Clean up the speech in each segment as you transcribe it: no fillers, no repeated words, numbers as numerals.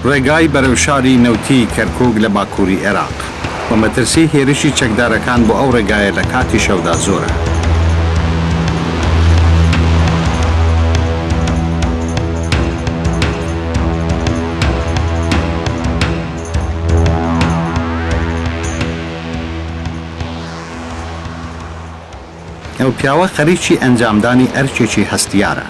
ڕێگای بەرەوشاری نەوتی کەرکووک لە باکووری عێراق و مەترسی هێرشی چەکدارەکان بۆ ئەو ڕێگایە لە کاتی شەودا زۆرە. ئەو پیاوە خەریکی ئەنجامدانی ئەرکێکی هەستیارە.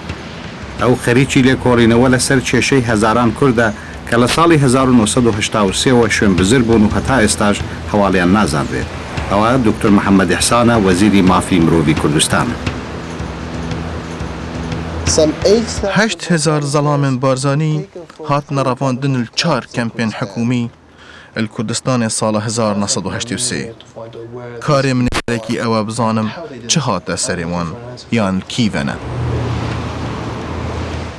ئەو خەریکی لێکۆڕینەوە لەسەر کێشەی هەزاران کووردە کە لە ساڵی 1983ەوە شوێن بزر بوون و هەتا ئێستاش هەواڵیان نازانرێت. ئەوە دکتۆر محەممەد ئیحسانە وەزیری مافی مرۆڤی کوردستان. 8,000 زەڵامên barzanî hatine revandin li 4 kempên hikûmî li Kurdistanê sala 1983. Karê min gerekî ew bizanim çi hate serê wan yan kî vene.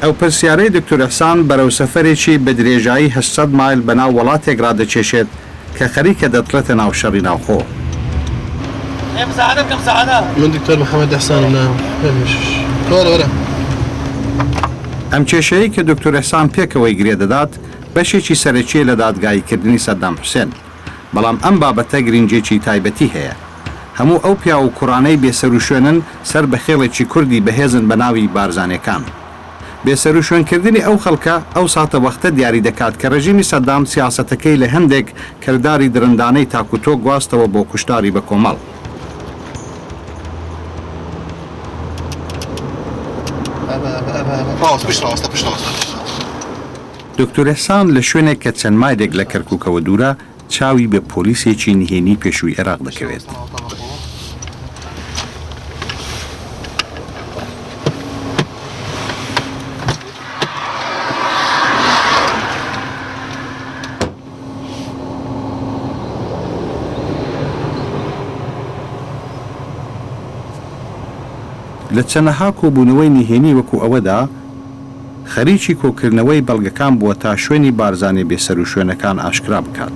ئەو پرسیارەی دکتۆر ئیحسان بەرەو سەفەرێکی بە درێژایی 800 مایل بەناو وڵاتێک ڕادەچێشێت کە خەریکە دەتڵێتە ناو شەڕی ناوخۆ. من دکتۆر محەممەد ئیحسانم. ئەم کێشەیە کە دکتۆر ئیحسان پێکەوەی گرێ دەدات بەشێکی سەرەکیە لە دادگایکردنی سەدام حوسێن، بەڵام ئەم بابەتە گرنگێکی تایبەتی هەیە. هەموو ئەو پیا و کوڕانەی بێسەر و شوێنن سەر بە خێڵێکی کوردی بەهێزن بە ناوی بارزانەکان. بێسەر و شوێنکردنی ئەو خەڵکە ئەو ساتە وەختە دیاری دەکات کە ڕژیمی سەدام سیاسەتەکەی لە هەندێک کردداری درندانەی تاکوتۆ گواستەوە بۆ کوشتاری بە کۆمەڵ. دکتۆر ئیحسان لە شوێنێک کە چەند مایلێک لە کەرکووکەوە دوورە چاوی بە پۆلیسێکی نهێنی پێشووی عێراق دەکەوێت. لە چەنەها کۆبوونەوەی نهێنی وەکو ئەوەدا خەریکی کۆکردنەوەی بەڵگەکان بووە تا شوێنی بارزانێ بێسەر و شوێنەکان ئاشکرا بکات.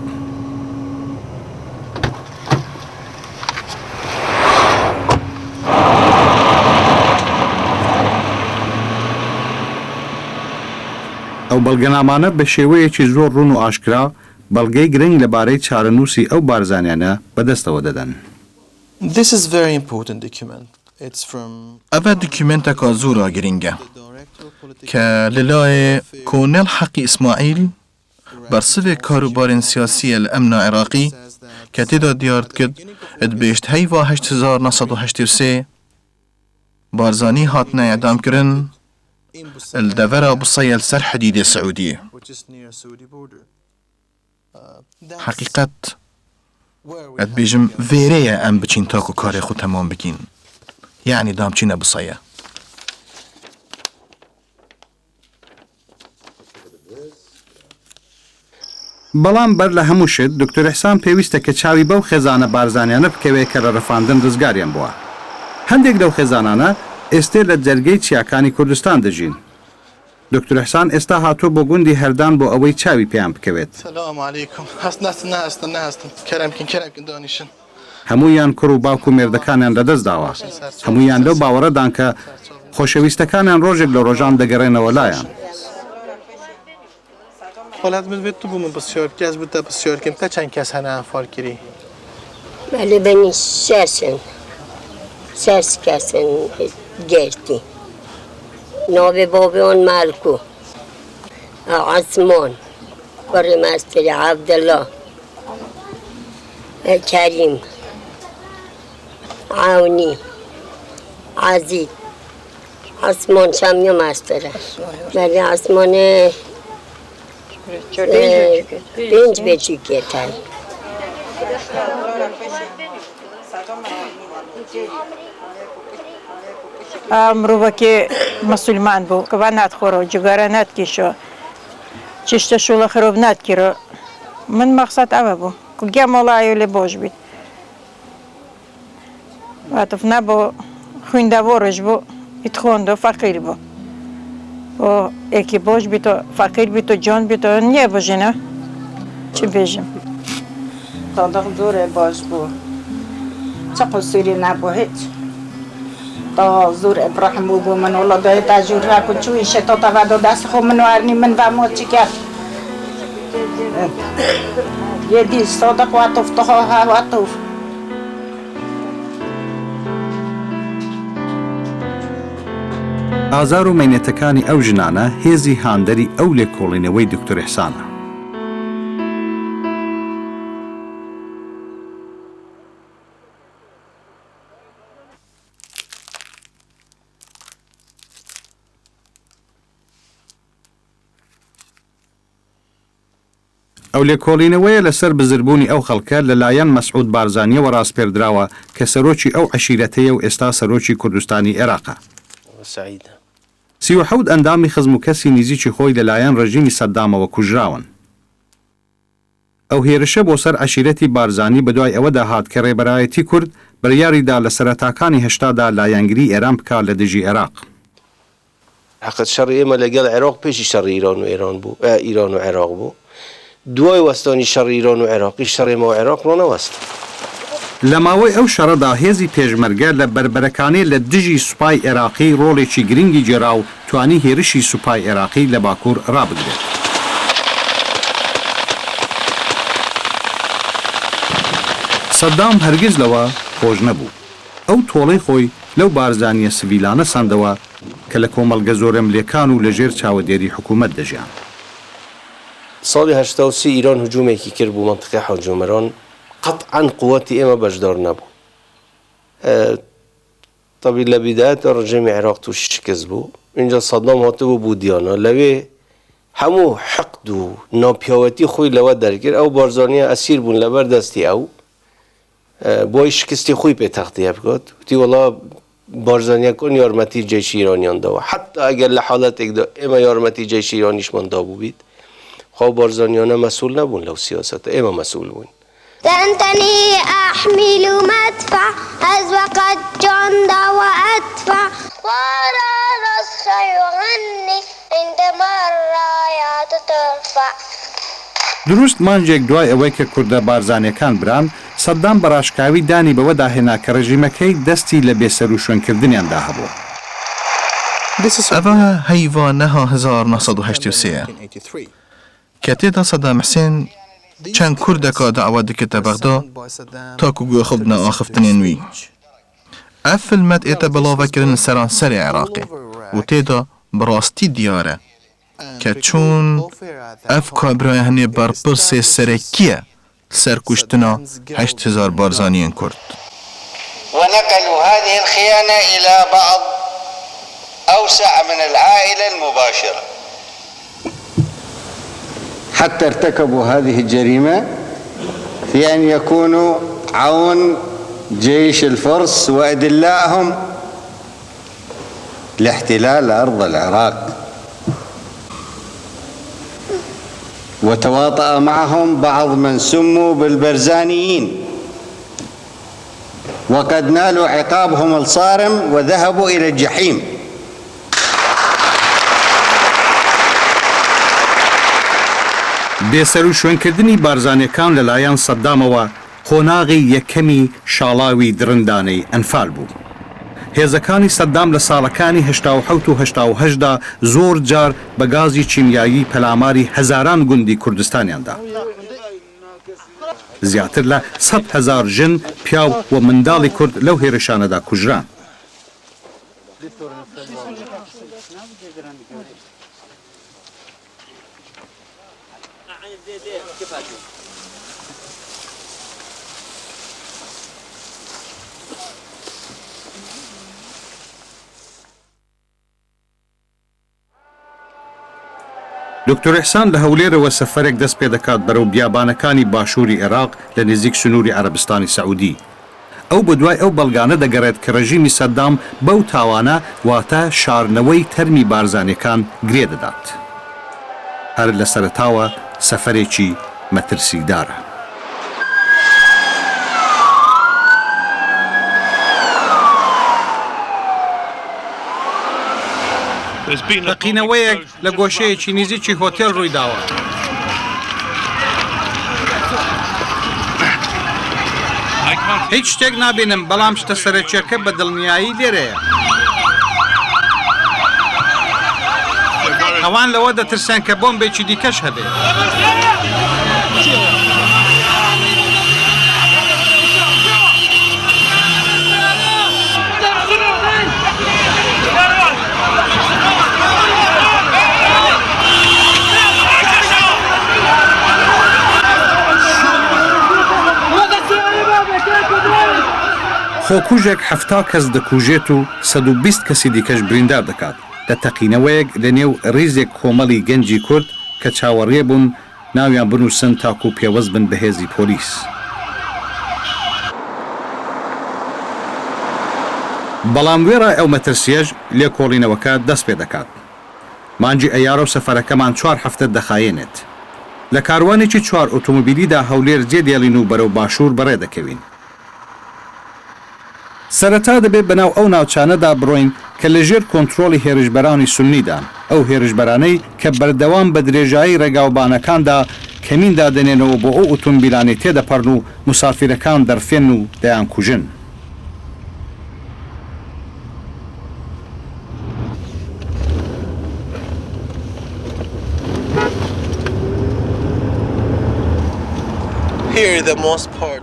ئەو بەڵگەنامانە بە شێوەیەکی زۆر ڕوون و ئاشکرا بەڵگەی گرنگ لەبارەی چارەنووسی ئەو بارزانیانە بەدەستەوە دەدەن. This is very important document. ئەvە دوکیومنتێکا زۆرا گرنگە کە لەلایە کۆنێل حەقی ئیسماعیل بەرسڤێ کاروبارên سیاسیە لە ئەمنا عێراقی کە تێدا دیارد کرد دبێشت هەیڤا 1983 بارزانی هاتنە ئەعدامکردن li devera Busayê li ser hedîdê Seûdiyê. Heqîqet dibêjim vêrê ye em biçîn ta ku karê xwe temam bikîn. Yani damçîne Busayê. بەڵام بەر لە هەموو شت دکتۆر ئیحسان پێویستە کە چاوی بەو خێزانە بارزانیانە بکەوێت کە لە ڕەفاندن ڕزگاریان بووە. هەندێک لەو خێزانانە ئێستێ لە جەرگەی چیاکانی کوردستان دەژین. دکتۆر ئیحسان ئێستا هاتووە بۆ گوندی هەردان بۆ ئەوەی چاوی پێیان بکەوێت. سلام علیکم. هەستن کەرەمکن دانیشن. هەموویان کوڕ و باوک و مێردەکانیان لەدەست داوە. هەموویان لەو باوەڕەدان کە خۆشەویستەکانیان ڕۆژێک لە ڕۆژان دەگەڕێنەوە لایەن. حالت من تو بوومە بسیار کەس بتە بسیارکەم تا چەند کەس هەنە فالکری. بەێ بەنی سەرس کەسن گرتی. ناوی بابیان مالکو عثمان کوڕی مەستری عەبدەڵڵا کەریم عەونی عەزیز عثمان شەمیە مەسترە بەێ عثمانە 5 بچووکێتەن. مرۆڤەکێ مسلمان بوو کە با ناتخۆرەوە جگارە ناتکێشەوە چشتە شوڵە خرۆڤ ناتکیرەوە. من مەقسەد ئەوە بوو کو گیا مۆڵایە لێ بۆش بیت. واتف نەبوو خوێندەوە ڕێژ بوو ئیت خۆندە فەقیر بوو. بۆ ئێکی بۆش بیتۆ فەقیر بیتۆ جۆن بیتۆ نییە بژێنە چی بێژم. تادق زۆرێ باش بوو چه قوسیری نەبوو هیچ. تا زۆر ئەبراهیم بوو من وڵاتای تاجور راکو چووی شێتۆ تەوا دەست خۆ من وارنی من بە مۆچی کرد. يدي صدق وتفتحها وتف ئازار و مەینێتەکانی ئەو ژنانە هێزی هاندەری ئەو لێکۆڵینەوەی دکتۆر ئێحسانە. ئەو لێکۆڵینەوەیە لەسەر بزربوونی ئەو خەڵکە لەلایەن مەسعود بارزانیەوە ڕاستپێردراوە کە سەرۆکی ئەو عەشیرەتەیە و ئێستا سەرۆکی کوردستانی عێراقە. سعيدة 37 ئەندامی خزم و کەسی نزیکی خۆی لەلایەن ڕژیمی سەدامەوە کوژراون. ئەو هێرشە بۆ سەر عەشیرەتی بارزانی بەدوای ئەوەدا هات کە ڕێبەرایەتی کورد بڕیاریدا لە سەرەتاکانی هێشتادا لایەنگری ئێران بکات لە دژی عێراق. حقت شر إما لقال العراق بيش شر إيران وإيران بو إيران وعراق بو دوای وەستانی شەڕ ئیران و عێراقی شەڕێمە و عێراق ڕۆ نەوەست. لە ماوەی ئەو شەڕەدا هێزی پێشمەرگە لە بربەرەکانەی لە دژی سوپای عێراقی ڕۆڵێکی گرنگی جێرا و توانی هێرشی سوپای عێراقی لە باکوور ڕابگرێت. سەدام هەرگیز لەوە خۆش نەبوو. ئەو تۆڵەی خۆی لەو بارزانیە سڤیلانە ساندەوە کە لە کۆمەڵگە زۆرەملێکان و لەژێر چاوەدێری حکوومەت دەژیان. ساڵی 83 ئیران هجوومێکی کرد بوو منطقەی حاجۆمەران قەطعاً قووەتی ئێمە بەشدار نەبوو. طبعی لە بیدایەتە ڕژێمی عێراق تووشی شکست بوو. اینجا سەدام هاتبوو بوو دیانە لەوێ هەموو حەقد و ناپیاوەتی خۆی لەوە دەرکرد ئەو بارزانیە ئەسیر بوون لەبەر دەستی ئەو بۆی شکستی خۆی پێ تەختیە بکات وتی وەڵا بارزانیەکان یارمەتی جێشی ئیرانیان داوە حتا ئەگەر لە حاڵەتێکدا ئێمە یارمەتی جێشی ئیرانیشمان دابوو بیت خۆ بارزانیانە مەسئول نەبوون لەو سیاسەتە ئێمە مەسئول بوون. تنتني أحمل مدفع أزوقت جند وأدفع وأرى نصر يغني عندما الرايات ترفع. دروست مانجێک دوای ئەوەی کە کوردە بارزانیەکان بران سەدام بەڕاشکاوی دانی بەوەدا هێنا کە ڕژیمەکەی دەستی لە بێسەر و شوێنکردنیاندا هەبوو. ئەوە هەیڤانەها 1983 کە تێدا سەدام حسێن چەند کوردێکا داوا دکێتە بەغدا تاکو گوێ خۆبنە ئاخفتنێ نوی. ئەف فیلمەت ئێتە بەڵاوەکردن سەرانسەری عێراقی و تێدا بڕاستی دیارە کە چوون ئەف کابرای هەنێ بەرپرسێ سەرەکیە سەرکوشتنا 8,000 بارزانیان کورد. ونقلوا هذه الخيانة إلى بعض أوسع من العائلة المباشرة حتى ارتكبوا هذه الجريمة في أن يكونوا عون جيش الفرس وأدلائهم لاحتلال أرض العراق وتواطأ معهم بعض من سموا بالبرزانيين وقد نالوا عقابهم الصارم وذهبوا إلى الجحيم. بێسەر و شوێنکردنی بارزانیەکان لەلایەن سەدامەوە قۆناغی یەکەمی شاڵاوی درندانەی ئەنفال بوو. هێزەکانی سەدام لە ساڵەکانی 1970 و 1970دا زۆر جار بە گازی چیمیایی پەلاماری هەزاران گوندی کوردستانیاندا. زیاتر لە 100,000 ژن، پیاو و منداڵی کورد لەو هێرشانەدا کوژران. دکتۆر ئێحسان لە هەولێرەوە سەفەرێک دەست پێ دەکات بەرەو بیابانەکانی باشووری عێراق لە نزیک سنووری عەرەبستانی سەعودی. ئەو بەدوای ئەو بەڵگانە دەگەڕێت کە ڕژیمی سەدام بەو تاوانە واتە شارنەوەی تەرمی بارزانیەکان گرێ دەدات. هەر لە سەرەتاوە سەفەرێکی مەترسیدارە. تەقینەوەیەک لە گۆشەیەکی نزیکی هۆتێل ڕووی داوە. هیچ شتێک نابینم بەڵام شتە سەرەکیەکە بە دڵنیایی لێرەیە. ئەوان لەوە دەترسیان کە بۆمبێکی دیکەش هەبێت. خۆکوژێک 70 کەس دەکوژێت و 120 کەسی دیکەش بریندار دەکات لە تەقینەوەیەک لە نێو ڕیزێک کۆمەڵی گەنجی کورد کە چاوەڕێ بوون ناویان بنووسن تاکو پێوەست بن بە هێزی پۆلیس. بەڵام وێرە ئەو مەترسیەش لێکۆڵینەوەکە دەست پێ دەکات. مانجی ئەیارە و سەفەرەکەمان 4 هەفتە دەخایێنێت. لە کاروانێکی 4 ئۆتۆمۆبیلیدا هەولێر جێدێڵین و بەرەو باشوور بەڕێ دەکەوین. سەرەتا دەبێت بەناو ئەو ناوچانەدا بڕۆین کە لەژێر کۆنتترۆلی هێرشبەرانی سونیدان ئەو هێرشبەرانەی کە بەردەوام بە درێژایی ڕێگاوبانەکاندا کەمیندا دەنێنەوە بۆ ئەو ئۆتۆمبیلانی تێدەپەڕن و مسافرەکان دەرفێن و دەیان کوژن.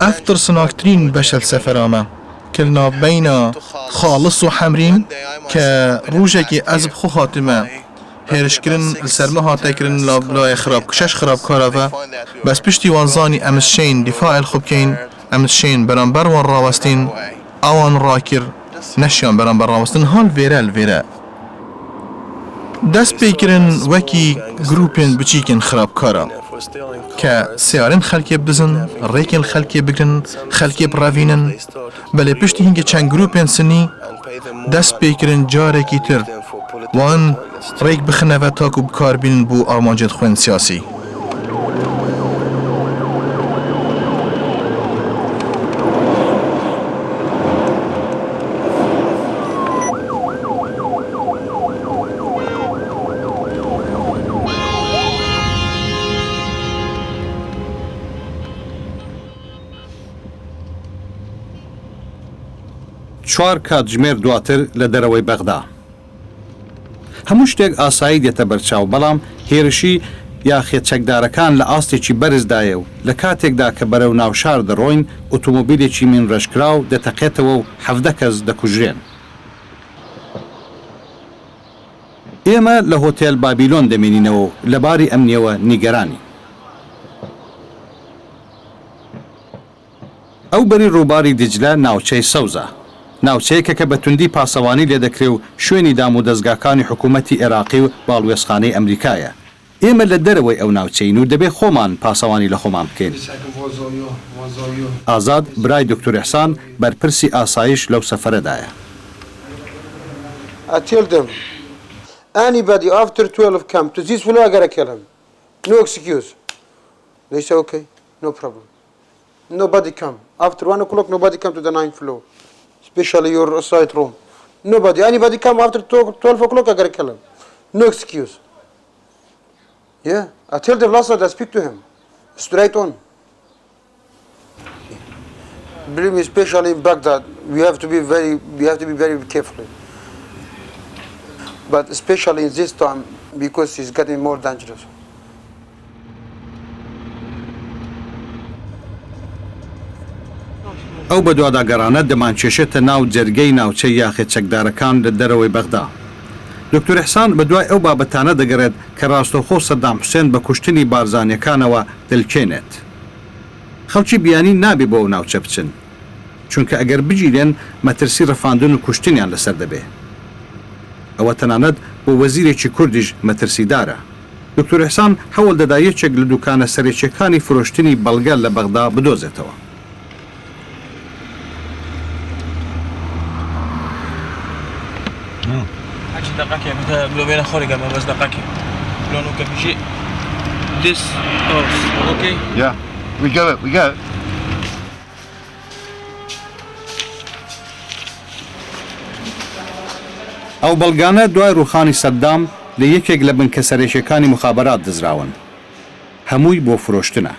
ئەفتر سناکترین بەشە سەفەرامە کلنا بەینە خاڵس و حەمرین کە ڕوژێکی ئەزب خۆ هاتمە هێرشکردن لەسەرمە هاتەکردن لە بلای خراپکشەش خراپکارەوە بەس پشتی وانزانی ئەمسشین دیفاعل خۆ بکەین ئەمسشین بەرامبەر وان ڕاوەستین ئەوان ڕاکرد نەشیان بەرامبەر ڕاوەستن هەڵ vêrە دەست پێکردن وەکی گروپێن بچیکن خراپکارە کە سیارن خەلکێ بزن ڕێکن خەلکێ بگرن خەلکێ بڕاوینن بەلێ پشتی هینگە چەند گروپێن سنی دەست پێکردن جارێکی تر وان ڕێک بخنەوە تاکو بکاربین بۆ ئامانجێت خوێن سیاسی. چوار کاتژمێر دواتر لە دەرەوەی بەغدا. هەموو شتێک ئاسایی دێتە بەرچاو بەڵام هێرشی یاخێت چەکدارەکان لە ئاستێکی بەرزدایە و لە کاتێکدا کە بەرەو ناوشار دەڕۆین ئۆتۆمۆبیلێکی من ڕێژکراو دەتەقێتەوە و 17 کەس دەکوژرێن. ئێمە لە هۆتێل بابیلۆن دەمێنینەوە و لە باری ئەمنیەوە نیگەرانی. ئەو بەری ڕووباری دیجلە ناوچەی سەوزە. ناوچەیەکە کە بە توندی پاسەوانی لێ دەکرێ و شوێنی دام و دەستگاکانی حکوومەتی عێراقی و باڵوێزخانەی ئەمریکایە. ئێمە لە دەرەوەی ئەو ناوچەین و دەبێ خۆمان پاسەوانی لە خۆمان بکەین. ئازاد برای دکتۆر ئیحسان بەرپرسی ئاسایش لەو سەفەرەدایە. I tell them anybody after 12 come to this floor I gotta kill him. No excuse. They say okay, no problem. Nobody come. After 1 o'clock nobody come to the 9th floor. Especially your side room. Nobody. Anybody come after 12 o'clock, I gotta kill him. No excuse. Yeah. I tell them last night I speak to him. Straight on. Believe me, especially in Baghdad, we have to be very careful. But especially in this time, because it's getting more dangerous. ئەو بە دوواداگەرانە دەمانکێشێتە ناو جەرگەی ناوچەی یاخێت چەکدارەکان لە دەرەوەی بەغدا. دکتۆر ئیحسان بە دوای ئەو بابەتانە دەگەڕێت کە ڕاستەوخۆ سەدام حوسێن بە کوشتنی بارزانیەکانەوە دڵکێنێت. خەڵکی بیانی نابێ بۆ ئەو ناوچە بچن چونکە ئەگەر بگیرێن مەترسی ڕەفاندن و کوشتنیان لەسەر دەبێ. ئەوە تەنانەت بۆ وەزیرێکی کوردیش مەترسیدارە. دکتۆر ئیحسان هەوڵ دەدا یەکێک لە دوکانە سەرێکیەکانی فرۆشتنی بەڵگە لە بەغدا بدۆزێتەوە. دقيقة مثلا لو بين خارج ما بس دقيقة لونه كبيشي this house okay yeah we got it ئەو بەڵگانە دوای ڕووخانی سەدام لە یەکێک لە بنکە سەرێکیەکانی مخابەرات دەزراون. هەمووی بۆ فرۆشتنە.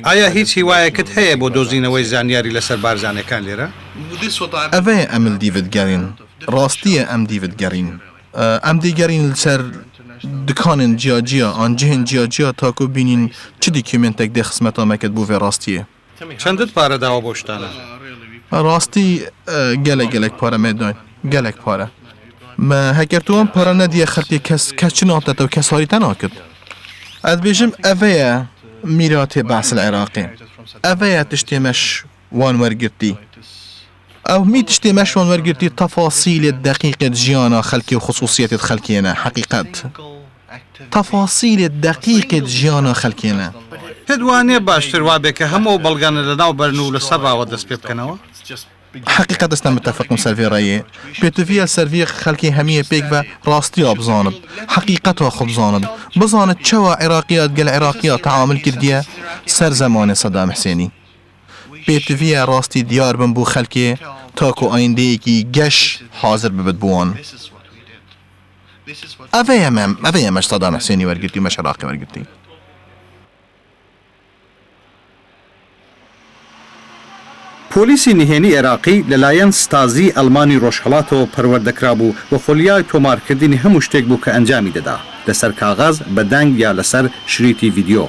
ئایا هیچ هیوایەکت هەیە بۆ دۆزینەوەی زانیاری لەسەر بارزانەکان لێرە؟ ئەوەیە ئەمل دیڤت گەڕین ڕاستیە ئەم دیڤت گەڕین ام دیگرین سر دکان جیاجیا آن جهن جیاجیا تاکو بینین چه دیکیومنتک ده خسمت آمکت بو راستیه چندت پاره داوا بوشتانه راستی گلک پاره میدان گلک پاره ما هکر تو هم پاره ندیه خلقی کس چه ناتت و کس هاری تناکد اد بیشم اوه میرات بحث العراقی اوه تشتیمش وان ورگرتی او می تشتیمش وان ورگرتی تفاصیل دقیق جیانا خلقی و خصوصیت خلقینا حقیقت تفاصیل دقیق جیانا خلقینا هدوانێ باشتر وابێ کە هەموو بەڵگانە لەناو بەرن و لەسەر ڕاوە دەست پێ بکەنەوە حقيقة أنا متفق مع سيرفي رأيي بيتوفيا سيرفي خلقي همية بيك راستي بزاند حقيقتها خب زاند بزاند شوا عراقيات قل عراقيات تعامل كردية سر زمان صدام حسيني بيتوفيا راستي ديار بنبو خلقي تاكو آينديكي قش حاضر ببدبوان أفيا مش صدام حسيني ورقتي مش عراقي ورقتي پۆلیسی نهێنی عێراقی لەلایەن ستازی ئەڵمانی ڕۆژهەڵاتەوە پەروەردەکرا بوو و خۆلیای تۆمارکردنی هەموو شتێک بوو کە ئەنجامی دەدا لەسەر کاغاز بە دەنگ یا لەسەر شریتی ڤیدیۆ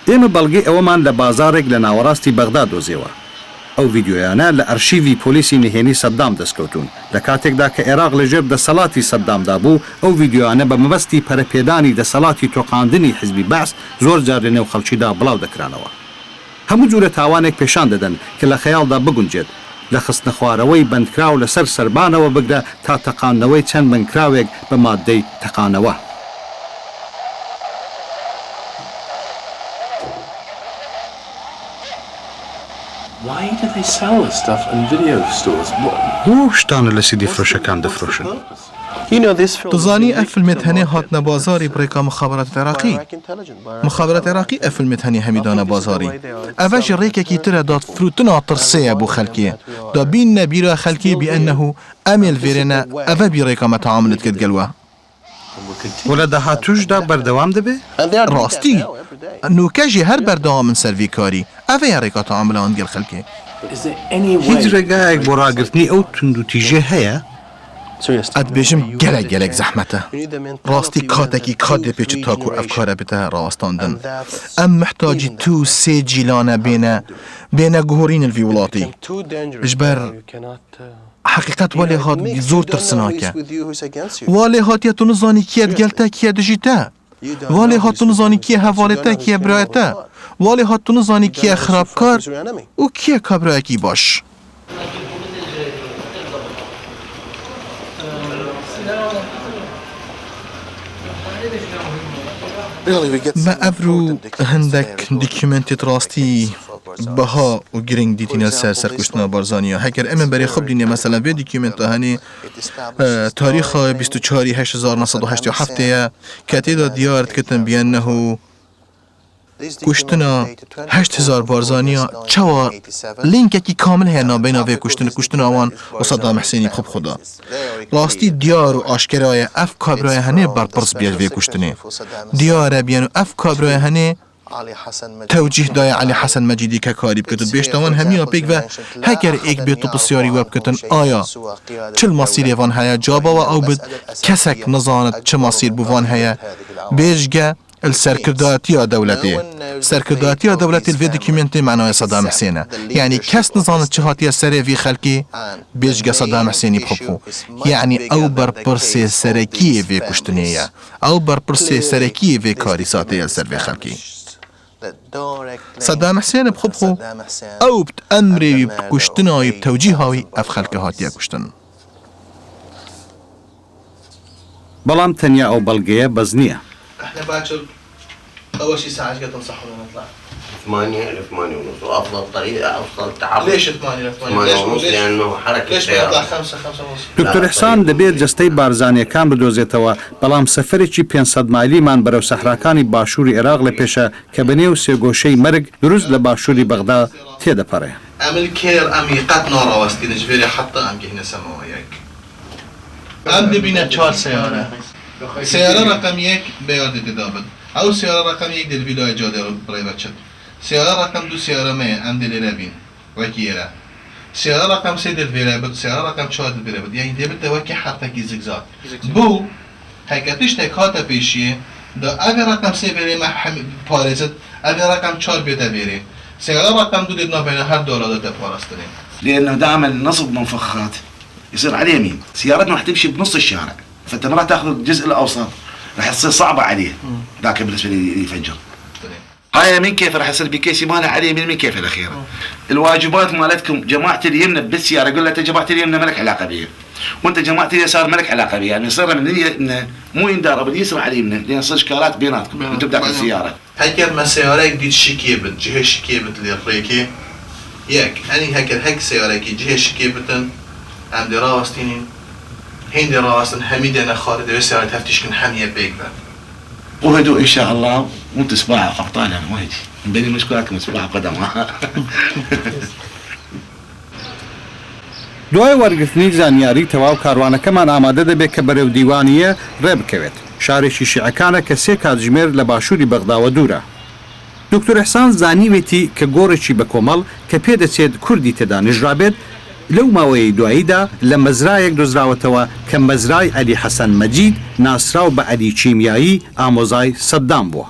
ئێمە بەڵگەی ئەوەمان لە بازارێک لە ناوەڕاستی بەغدا دۆزیەوە ئەو ڤیدیۆیانە لە ئەرشیڤی پۆلیسی نهێنی سەددام دەستکەوتون لە کاتێکدا کە عێراق لەژێر دەسەڵاتی سەددامدا بوو ئەو ڤیدیۆیانە بە مەبەستی پەرەپێدانی دەسەڵاتی تۆقااندنی حزبی بەعس زۆر جار لە نێو خەڵکیدا بڵاو دەکرانەوە هەموو جورە تاوانێک پێشان دەدەن کە لە خەیاڵدا بگونجێت لە خستنە خوارەوەی بەندکراو لەسەر سەربانەوە بگرە تا تەقانەوەی چەند بنکراوێک بە مادەی تەقانەوە بۆ شتانە لە سیدی فرۆشەکان دەفرۆشن تزاني أفلمت هني هاتنا بازاري بريكا مخابرات العراقي مخابرات العراقي أفلمت هني هميدانا بازاري أفاج ريكا كي ترى دات فروتنا ترسية بو خلقية دا بين نبيرا خلقية بأنه أمل فيرنا أفا بريكا ما تعاملت كد قلوة ولا داهاتوشدا بەردەوام دەبێ راستي نوكاجي هر بردوام من سيرفي كاري أفا ريكا تعاملان قل خلقية هیچ ڕێگایەک بۆ ڕاگرتنی ئەو توندوتیژە هەیە اد بيجم جلك زحمته راستي كاتكي كاد بيج تاكو افكار بتا راستاندن ام محتاجي تو سي جيلانا بين جهورين الفيولاتي اجبر حقيقة والي هاد زور ترسناكه والي هاد يتنظاني كيه دقلتا كيه دجيتا والي هاد تنظاني كيه هفالتا كيه برايتا والي هاد تنظاني كيه خرابكار و كيه كابرايكي باش ما أفرو هندك ديكيومنتي راستي بها و گرنگ دیتین سرکشتنا بارزانیا هکر امن برای خب دینه مثلا به ديكيومنت هني تاريخ 24/1987 كاتيدا ديارت كتن بأنه کشتنا 8000 بارزانیا چوا لینکی که کامل هی نابینا و کشتن آوان و صدام حسینی خوب خدا راستی دیار و آشکرای اف کابرای هنه برپرس بیاد و کشتنه دیاره بیانو اف کابرای هنه توجیه دای علی حسن مجیدی که کاری بکتن بیشتوان همین پیک و هکر ایک بیتو بسیاری وب کتن آیا چل مصیر وان هیا جابا و او بد کسک نزاند چه مصیر بوان هیا بیشگه السركرداتية دولتي سركرداتية دولتي الفي دوكيومنتي معناه صدام حسين يعني كاس نظام تشهاتية سري في خلقي بيجي صدام حسيني بحبه يعني أو بربرسي سركية في كشتنية أو بربرسي سركية في كارثاتية السر في خلقي صدام حسين بحبه أو بتأمري بكشتنا بتوجيهاوي أف خلقي هاتية كشتن بلام تنيا أو بلغية بزنية احنا باكر اول شيء الساعه ايش قد نصحوا نطلع 8 ل 8 ونص وافضل طريقه افضل تعرض ليش 8 ل 8 ونص لانه حركه ليش ما نطلع 5 ونص دكتور إحسان دەبێت جستەی بارزانیەکان بدۆزێتەوە بەڵام سەفەرێکی 500 مایلیمان بەرەو سەحراکانی باشووری عێراق لە پێشە کە بەنێو سێگۆشەی مەرگ دروست لە باشووری بەغدا تێدەپەڕێ عمل كير اميقات نورا واستي نجبري حتى ام هنا سما وياك ام ببينا 4 سياره سياره رقم 1 بياد دابد او سياره رقم 1 دل فيديو جاده برای بچه سياره رقم 2 سياره ما ام دل رابين وكيرا سيارة رقم 3 الفيرابت سيارة رقم 4 الفيرابت يعني دي بدها وكي حركة زجزاج بو هيك تشتك هاتا بيشيه دا أبي رقم 3 بيري محمد بارزت أبي رقم 4 بيتا بيري سيارة رقم 2 دبنا بين هر دولة دا بارسترين لأنه دائما نصب منفخات يصير على اليمين سيارتنا راح تمشي بنص الشارع فأنت ما راح تاخذ الجزء الأوسط راح تصير صعبة عليه ذاك بالنسبة لي يفجر هاي من كيف راح يصير بكيسي مالها على اليمين من كيف الأخيرة الواجبات مالتكم جماعة اليمنى بالسيارة يقول له أنت جماعة اليمنى مالك علاقة بيه وأنت جماعة اليسار مالك علاقة بيه يعني يصير من مو يندار باليسار على اليمنى لأن يصير إشكالات بيناتكم أنتم بداخل السيارة هيك ما سيارة جديد شكيبت جهة شكيبت للريكي ياك أني هيك سيارة جهة شكيبتن عندي راوستين هندي راوستن حميد أنا خالد السيارة تفتش كن حمية بيكبر وهدوء إن شاء الله وأنت صباح قبطان أنا وهدي من بين المشكلات صباح قدم دوای وەرگرتنی زانیاری تەواو کاروانەکەمان ئامادە دەبێت کە بەرەو دیوانیە ڕێبکەوێت شارێکی شیعەکانە کە 3 کاتژمێر لە باشووری بەغداوە دوورە دکتۆر ئەحسان زانیوێتی کە گۆڕێکی بە کۆمەڵ کە پێدەچێت کوردی تێدا نژرابێت لەو ماوەیەی دواییدا لە مەزرایەک دۆزراوەتەوە کە مەزرای عەلی حەسەن مەجید ناسراو بە عەلی چیمیایی ئامۆزای سەددام بووە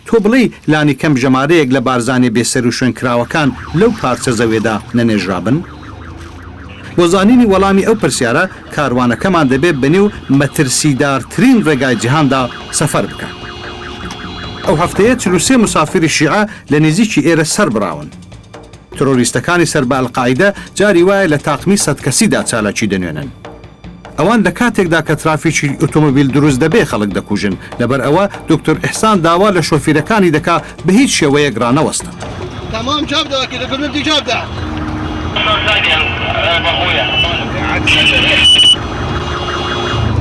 تۆ بڵێ لانی کەم ژەمارەیەک لە بارزانێ بێسەر و شوێنکراوەکان لەو پارچە زەوێدا نەنێژرابن بۆ زانینی وەڵامی ئەو پرسیارە کاروانەکەمان دەبێت بەنێو مەترسیدارترین ڕێگای جیهاندا سەفەر بکە ئەو هەفتەیە 43 مسافری شیعە لە نزیکی ئێرە سەر براون تۆریستەکانی سەر بە ئەلقاعیدە جاری وایە لە تاقمی 100 کەسیدا چالاکی دەنوێنن ئەوان لە کاتێکدا کە ترافیکی ئۆتۆمۆبیل دروست دەبێ خەڵک دەکوژن لەبەر ئەوە دکتۆر ئیحسان داوا لە شۆفیرەکانی دەکا بە هیچ شێوەیەک ڕانەوەستن تمام جابدا كده قلبي جابدا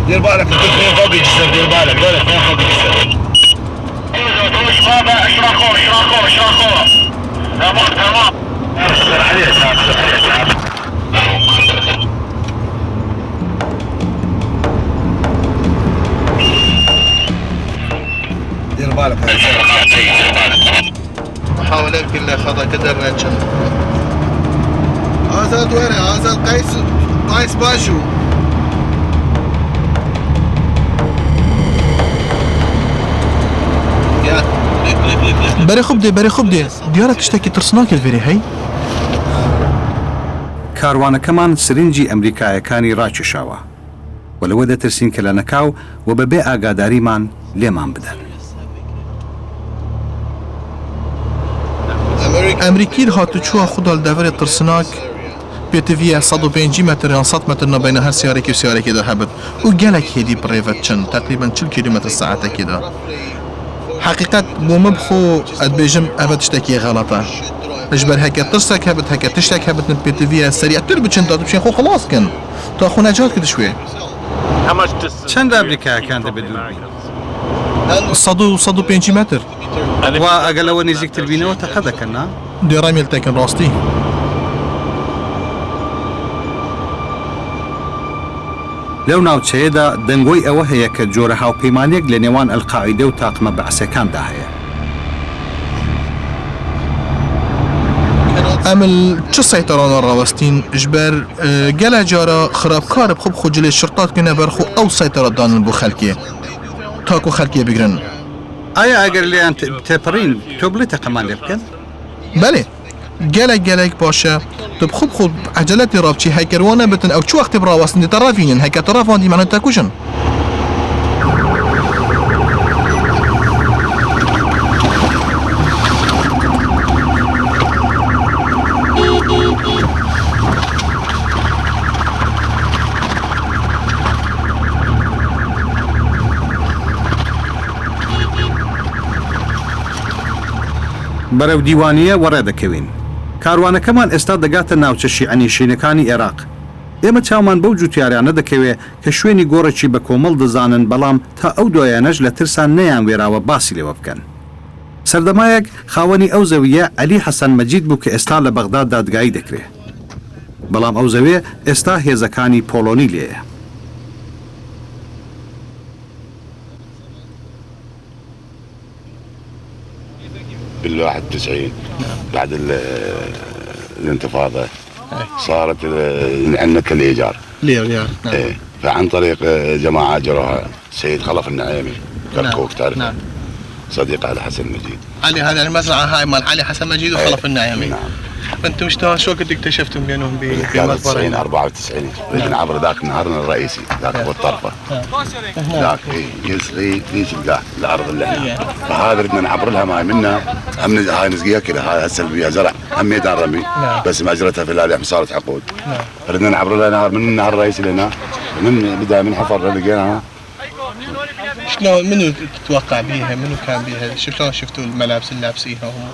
دير بالك اثنين فوق الجسر دير بالك دول اثنين فوق الجسر اشراخوه تمام عليه دير بالك محاولة كلها خطأ قدرنا نشوف هذا وين هذا قيس باشو بري خوب دي ديارك تشتكي ترسناك الفيري هاي کاروانەکەمان سرنجی ئەمریکایەکانی ڕاکێشاوە و لەوە دەترسین کە لە نەکاو و بەبێ ئاگاداریمان لێمان بدەن امریکی هاتو چوها خدا لدور ترسناک پێتڤە 150 متر یان 100 متر نبین هەر سیارێکی و سیارێکیدا هەبێت و گەلێک هێدی بڕێڤەت چەند تقریبا 40 کیلومتر ساعتێکیدا حقیقت بۆ من بخۆ ئەدبێژم ئەvە تشتێکی غەڵەتە لەژبەر هەکە ترسێک هەبێت هەکە تشتێک هەبێتن پێتڤە سەریعتر بچن تا بچین خۆ خلاصکن تا خۆ نەجات کە دشوێ چەند ئەمریکایەکان دەبێت دوور 105 متر وا ئەگەلەوە نزیکتر بینەوە تەقە دەکەن نا دێڕای مێلتەکەن ڕاستی لەو ناوچەیەدا دەنگۆی ئەوە هەیە کە جۆرە هاوپەیمانێک لە نێوان ئەلقاعیدە و تاقمە بەعسەکاندا هەیە ئەمل چ سەیتەڕانە ڕاوەستین ژبەر گەلە جارە خراپکارە بخۆ خۆجلێ شرتات کەنە بەرخۆ ئەو سەیتەڕە دانن بۆ خەلکێ تاکو خەلکێ بگرن ئایا ئەگەر لێیان تێپەڕین تۆ بڵێ تەقەمان لێ بکەن بەێ گەلێک باشە تو بخۆ خۆ عەجەلەتی ڕابچی هەیکەروانە بتن ئەو چ وەختی بڕاوەستن دێتە ڕافینن هەیکەتە ڕافان دیمانە تەکوژن بەرەو دیوانیە وەڕێ دەکەوین کاروانەکەمان ئێستا دەگاتە ناوچە شیعەنشینەکانی عێراق ئێمە چاومان بەو جوتیاریانە دەکەوێت کە شوێنی گۆڕێکی بە کۆمەڵ دەزانن بەڵام تا ئەو دوایانەش لە ترسان نەیان وێراوە باسی لێوە بکەن سەردەمایەک خاوەنی ئەو زەویە عەلی حەسەن مەجید بوو کە ئێستا لە بەغداد دادگایی دەکرێت بەڵام ئەو زەویە ئێستا هێزەکانی پۆلۆنی لێیە بال91 بعد الانتفاضة صارت عندنا كالإيجار ليه نعم. إيه. فعن طريق جماعة جروها السيد خلف النعيمي كركوك تعرفه نعم. صديق علي حسن مجيد. علي هذا المزرعة هاي مال علي حسن مجيد وخلف النعيمي. نعم. فانتم شو وقت اكتشفتم بينهم كانت 90 94 بدنا عبر ذاك النهر الرئيسي ذاك هو الطرفة ذاك يسقي يشبقه الارض اللي هنا فهذا بدنا نعبر لها ماي منها هم هاي نسقيها كذا هاي هسه بيها زرع هم ميدان رمي بس مجرتها في الالياف صارت عقود بدنا نعبر لها نهر من النهر الرئيسي لهنا من بدايه من حفر لقيناها. شلون منو تتوقع بيها منو كان بيها شلون شفتوا الملابس اللي لابسيها هم؟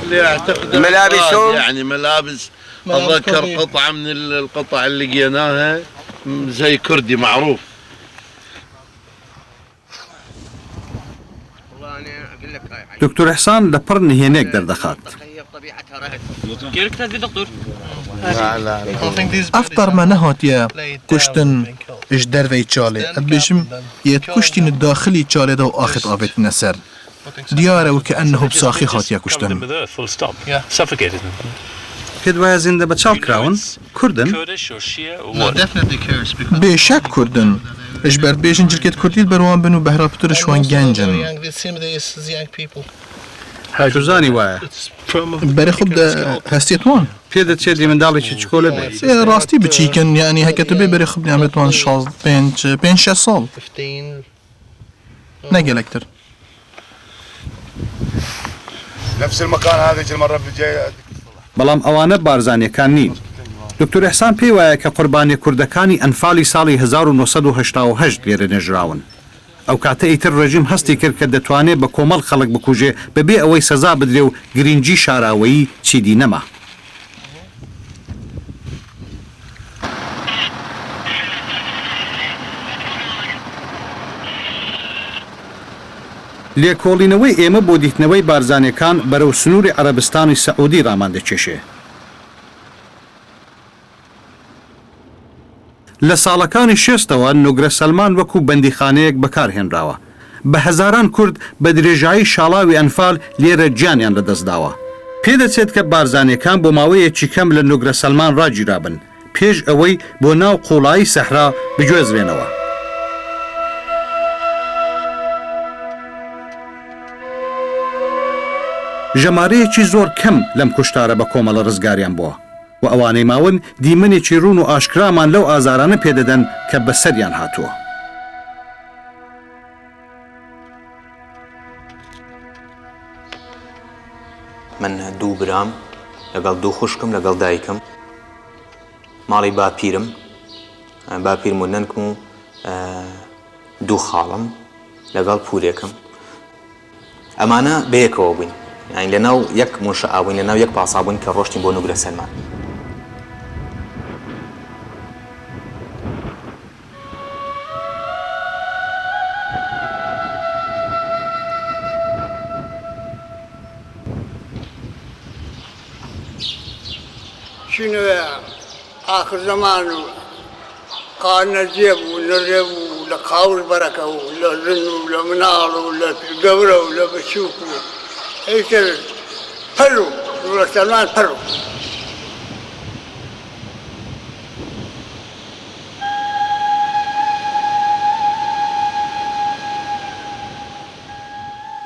اللي اعتقد ملابسهم يعني ملابس اتذكر قطعه من القطع اللي لقيناها زي كردي معروف. دكتور إحسان لپڕ نهێنێک دەردەخات. أفطر ما نهاتيا كشتن إش دروي تشالي أبيشم يتكشتين الداخلي تشالي دو آخد آبت نسر دياره وكأنه بساخي هاتيا كشتن. پێت وایە زیندە بە چاو کراون کوردن؟ بێشک کوردن إش بر بيجن جلكت كرديل بروان بنو بهرا بترش وان جنجن جوزانی وایە بري خب ده هستيت وان پێ دەچێت منداڵێکی چکۆلە بێت. راستي بتشيكن يعني هكتبه بري خب نعمت وان شاز بين 6 سال نقل أكتر. نفس المكان هذيك المرة بجاي. بەڵام ئەوانە بارزانیەکان نین. دکتۆر ئێحسان پێی وایە کە قوربانی کوردەکانی ئەنفاڵی ساڵی 1970 لێرە نێژراون. ئەو کاتە ئیتر ڕێژیم هەستی کرد کە دەتوانێت بە کۆمەڵ خەڵک بکوژێ بەبێ ئەوەی سەزا بدرێ و گرنگی شاراوەیی چیدی نەما. لێکۆڵینەوەی ئێمە بۆ دیتنەوەی بارزانەکان بەرەو سنووری عەرەبستانی سەعودی ڕامان دەکێشێ. لە ساڵەکانی 60ەوە نوگرە سەلمان وەکو بەندیخانەیەک بەکارهێنراوە. بە هەزاران کورد بە درێژایی شاڵاوی ئەنفال لێرە گیانیان لەدەستداوە. پێدەچێت کە بارزانەکان بۆ ماوەیەکی کەم لە نوگرە سەلمان ڕاگیرابن پێش ئەوەی بۆ ناو قوڵایی سەحرا بگوێزرێنەوە. ژەمارەیەکی زۆر کەم لەم کوشتارە بە کۆمەڵە ڕزگاریان بووە و ئەوانەی ماون دیمەنێکی ڕوون و ئاشکرامان لەو ئازارانە پێدەدەن کە بەسەریان هاتووە. من دوو برام لەگەڵ دوو خوشکم لەگەڵ دایکم ماڵی باپیرم و نەنکم و دوو خاڵم لەگەڵ پورێکم ئەمانە بەیەکەوە بووین. يعني لناو يك منشأة وين لناو يك بعصابين كروشتين بونو بلا سلمان. شنو آخر زمان قال نجيب ونرجب ولا خاور بركة ولا زن ولا منار ولا قبرة ولا بشوف ايش فروا ولا سلمان فروا.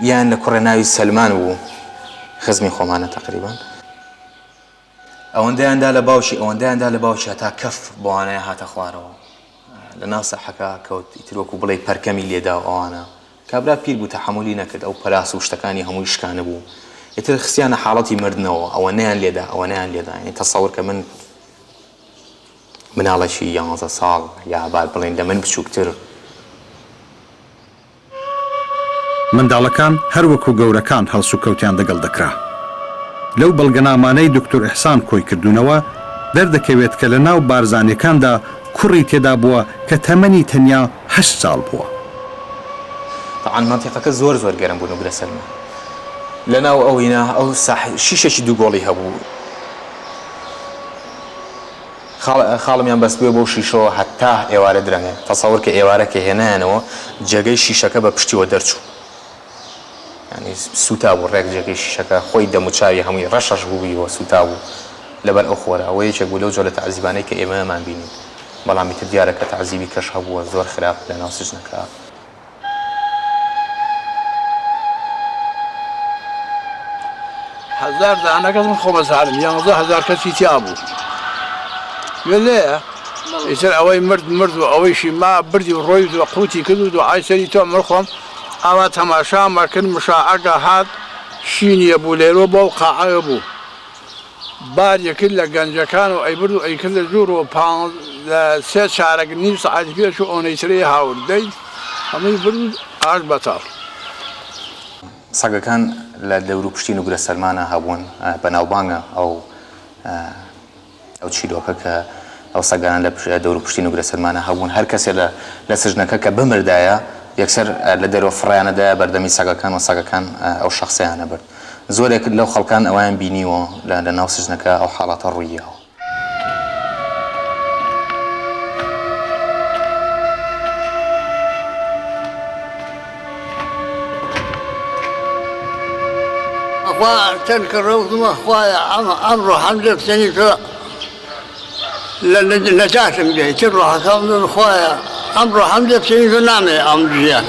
يعني كورناوي سلمان و خزمي خومانه تقريبا ئەوەندەیان دا لە باوشی ئەوەندەیان دا لە باوشی هەتا کەف بۆوانەیە هاتە خوارەوە لە ناو سەحەکە کەوت ئیتر وەکو بڵێ پەرکەمی لێدا ئەوانە کابرا پیر بوو تەحەمولی نەکرد ئەو پەلاس و شتەکانی هەمووی شکانە بوو ئیتر خستیانە حاڵەتی مردنەوە ئەوەنەیان لێدا یعنی تەسەوور کە من مناڵێکی 11 ساڵ یا بعد بڵێن لە من بچووکتر منداڵەکان هەر وەکو گەورەکان هەڵسو کەوتیان دەگەڵ دەکرا. لەو بەڵگەنامانەی دکتۆر ئیحسان کۆی کردوونەوە دەردەکەوێت کە لە ناو بارزانەکاندا کوڕی تێدا بووە کە تەمەنی تەنیا 8 ساڵ بووە. طبعا منطقەکە زۆر گەرم بوو نوگرە سەلمان لەناو ئەوینا ئەو شیشەکی دوو گۆڵی هەبوو خاڵمیان بەس بێ بۆ شیشەوە هەتا ئێوارە درەنگە تەسەوور کە ئێوارەکە هێنایانەوە جێگەی شیشەکە بە پشتیوە دەرچوو يعني سوتا بوو ڕێک جێگەی شیشەکە خۆی دەموچاوی هەمووی ڕەشەش بوویەوە سوتا بوو لەبەر ئەو خۆرە ئەوە یەکێک بوو لەو جۆرە تەعزیبانەی کە ئێمەمان بینین بەڵام ئیتر دیارە کە تەعزیبی کەش هەبووە زۆر خراپ لە ناو سژنەکە. هزار دانه کەس من خۆمە زانم 11,000 کەسی تیا بوو لێە ئیتر ئەوەی مرد و ئەوەیشی ما بردی و ڕۆی و قوتی کرد و دوعای سەری تۆ من خۆم ئاوا تەماشامە کرد مشاعەکە هات شینیە بوو لێرۆ بۆ و قاعەیە بوو بارێک کرد لە گەنجەکان و ئەیبرد و ئەیکرد لە ژوور و 3 چارەگ نیم سەعاتی پێش و ئۆنەیترەی هاوردەی هەمووی برد ئاش بەتاڵ. سەگەکان لە دەور و پشتی نوگرە سەلمانە هەبوون بەناوبانگە ئەو چیرۆکە کە ئەو سەگان لە دەور و پشتی نوگرە سەلمانە هەبوون هەر کەسێ لە سژنەکە کە بمردایە یەکسەر لە دەرەوە فڕیانەدایە بەردەمی سەگەکان و سەگەکان ئەو شەخصیانە برد. زۆرێک لەو خەڵکان ئەویان بینیوە لە ناو سژنەکە ئەو حاڵاتە ڕوویەوە. أخويا تذكر روضنا أخويا عمرو حمزة بسنة لنجاة مجاي تروح كامل أخويا عمرو حمزة بسنة نامي عمرو زيان.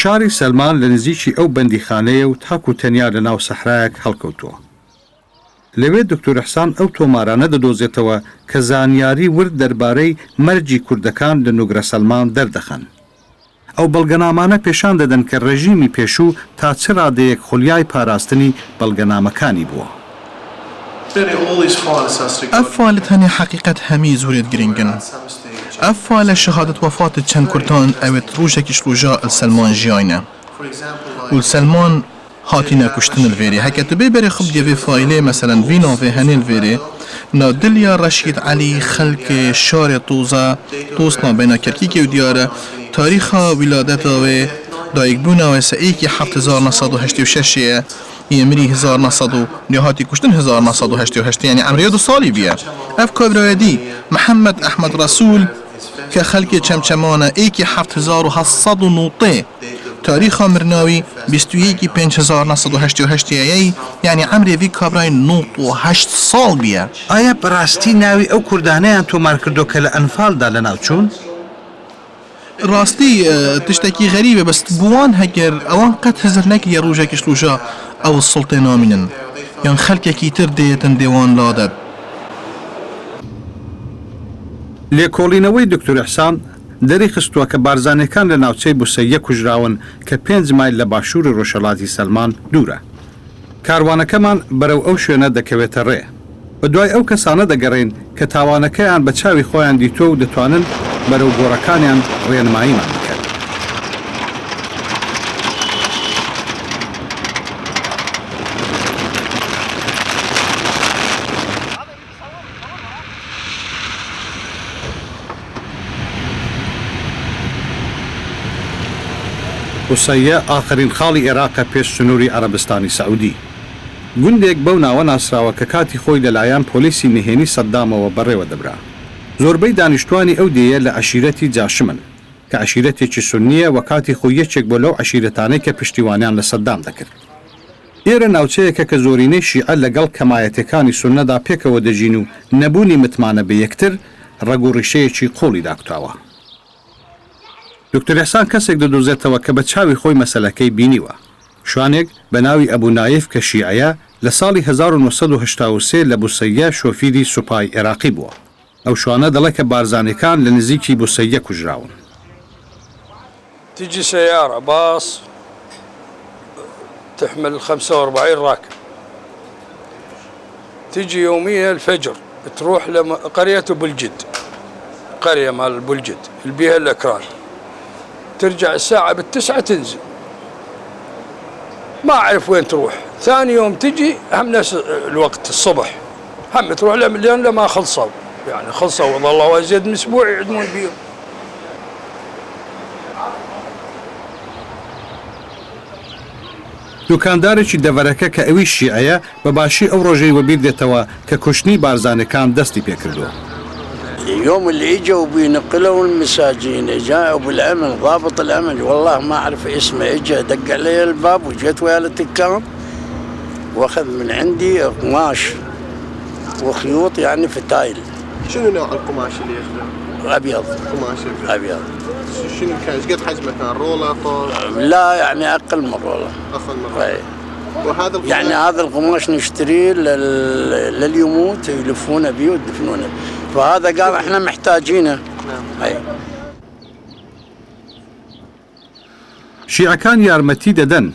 شاری سەلمان لە نزیکی ئەو بەندیخانەیە و تاکو تەنیا لە ناو سەحرایەک هەڵکەوتووە. لەوێ دکتۆر ئەحسان ئەو تۆمارانە دەدۆزێتەوە کە زانیاری ورد دەربارەی مەرجی کوردەکان لە نوگرە سەلمان دەردەخەن. ئەو بەڵگەنامانە پێشان دەدەن کە ڕێژیمی پێشوو تا چ ڕادەیەک خولیای پاراستنی بەڵگەنامەکانی بووە. ئەفوا لە تەنیا حەقیقەت هەمی زۆرێت گرنگن. ئەفوا لە شەهادەت وەفاتت چەند کورتان ئەوێت ڕۆژێکیش ڕۆژا سەلمان ژیاینە. و سەلمان هاتینە کوشتن الڤێرێ هەکەت بێ بەرێ خب دیێ فایلێ مەسەرەن وی ناوێ هەنێ الڤێرێ نادلیا ڕەشید عەلی خەلکێ شارێ تۆزە تۆستنا بێنە کەرکیکێ و دیارە تاریخا ویلادەتاوێ دایکبووناوێ سەئێکی 1986 ئێمری 1900 نهاتی کوشتن 1988 یعنی ئەمرێ 2 ساڵی بیە. ئەف کابرایەدی محەممەد ئەحمەد ڕەسوول کە خەلکی چەمچەمانە ئێکی 1990 تاریخا مرناوی 21/5/1988 یعنی ئەمرێوی کابرای 98 ساڵ بیە. ئایا بەڕاستی ناوی ئەو کوردانەیان تۆمار کردو کە لە ئەنفالدا لە ناوچوون؟ ڕاستی تشتێکی غەریبە بەست بووان هەگەر ئەوان قەت هەزر نەکردە ڕۆژێکیش ڕۆژە ئەو سڵتێ نامینن یان خەلکێکی تر دێتن دێوان لادەت. لێکۆڵینەوەی دکتۆر ئەحسان دەری خستووە کە بارزانەکان لە ناوچەی بوسەیە کوژراون کە 5 مایل لە باشووری ڕۆژهەڵاتی سەلمان دوورە. کاروانەکەمان بەرەو ئەو شوێنە دەکەوێتە ڕێ. بە دوای ئەو کەسانە دەگەڕێن کە تاوانەکەیان بە چاوی خۆیان دیتۆ و دەتوانن بەرەو گۆڕەکانیان ڕێنماییمان بکەن. وسەیە ئاخرین خاڵی عێراقە پێش سنووری عەرەبستانی سەعودی. گوندێک بەو ناوە ناسراوە کە کاتی خۆی لەلایەن پۆلیسی نهێنی سەددامەوە بەڕێوە دەبرا. زۆربەی دانیشتوانی ئەو دێیە لە عەشیرەتی جاشمن کە عەشیرەتێکی سونیە و کاتی خۆی یەکێک بۆ لەو عەشیرەتانەی کە پشتیوانیان لە سەددام دەکرد. ئێرە ناوچەیەکە کە زۆرینەی شیعە لەگەڵ کەمایەتەکانی سونەدا پێکەوە دەژین و نەبوونی متمانە بە یەکتر ڕەگ و ڕیشەیەکی قۆڵی داکتاوە. دکتۆر ئەحسان کەسێک دەدۆزێتەوە کە بە چاوی خۆی مەسەلەکەی بینیوە. شوانێک بە ناوی ئەبوو نایف کە شیعەیە لە ساڵی 1983 لە بوسەیە شۆفیری سوپای عێراقی بووە. ئەو شوانە دەڵێ کە بارزانەکان لە نزیکی بوسەیە کوژراون. تجي سيارة باص تحمل 45 راكب تجي يوميا الفجر تروح لقرية بلجد قرية مال بلجد اللي بيها الأكران ترجع الساعة 9 تنزل، ما أعرف وين تروح. ثاني يوم تجي هم نفس الوقت الصبح، هم تروح لأن لما خلصوا، يعني خلصوا وظلوا أزيد من أسبوع يعدمون بيهم. دوکاندارێکی دەڤەرەکە کە ئەوی شیعەیە بەباشی ئەو ڕۆژەی وەبیر دێتەوە کە کوشتنی بارزانەکان دەستی پێکردووە. يوم اللي اجوا بينقلوا المساجين جاء ابو الامن ضابط الامن والله ما اعرف اسمه اجى دق علي الباب وجيت ويا الاتكام واخذ من عندي قماش وخيوط يعني فتايل. شنو نوع القماش اللي ياخذه؟ ابيض. قماش ابيض. شنو كان ايش قد حجمه كان؟ روله طول؟ لا يعني اقل من روله. اقل من روله. وهذا القماش يعني هذا القماش نشتريه لليموت يلفونه بيه ويدفنونه، فهذا قال احنا محتاجينه. اي شیعەکان یارمەتی دەدەن،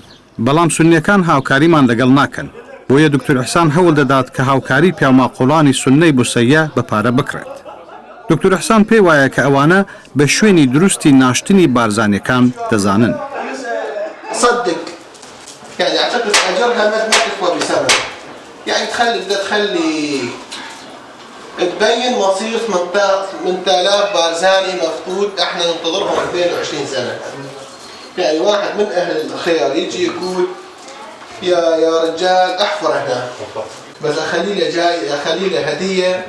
بەڵام سونیەکان هاوکاریمان لەگەڵ ناکەن. بۆیە دکتۆر ئیحسان هەوڵ دەدات کە هاوکاری پیاماقوڵانی سوننەی بوسەیە بە پارە بکرێت. دکتۆر ئیحسان پێی وایە کە ئەوانە بە شوێنی دروستی ناشتنی بارزانەکان دەزانن. صدق يعني اعتقد اجرها ما تكفى بسبب يعني تخلي تبين مصير 8000 بارزاني مفقود احنا ننتظرهم 22 سنه. يعني واحد من اهل الخير يجي يقول يا رجال احفر هنا بس اخلي له هديه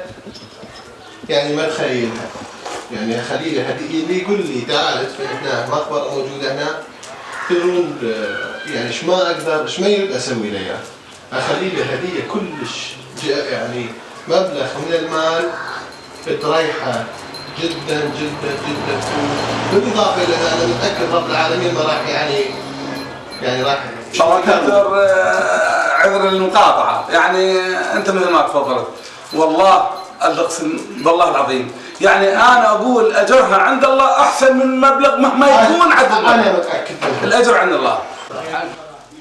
يعني ما تخيلها. يعني اخلي له هديه اللي يقول لي تعال ادفن هنا مقبره موجوده هنا تقولون يعني ايش ما اقدر ايش ما يريد اسوي له اياه. اخلي له هديه كلش يعني مبلغ من المال تريحه جدا جدا جدا. بالاضافه الى هذا متاكد رب العالمين ما راح يعني راح دكتور عذر المقاطعه، يعني انت مثل ما تفضلت والله اقسم بالله العظيم يعني انا اقول اجرها عند الله احسن من مبلغ مهما يكون عدد. انا متاكد الاجر عند الله.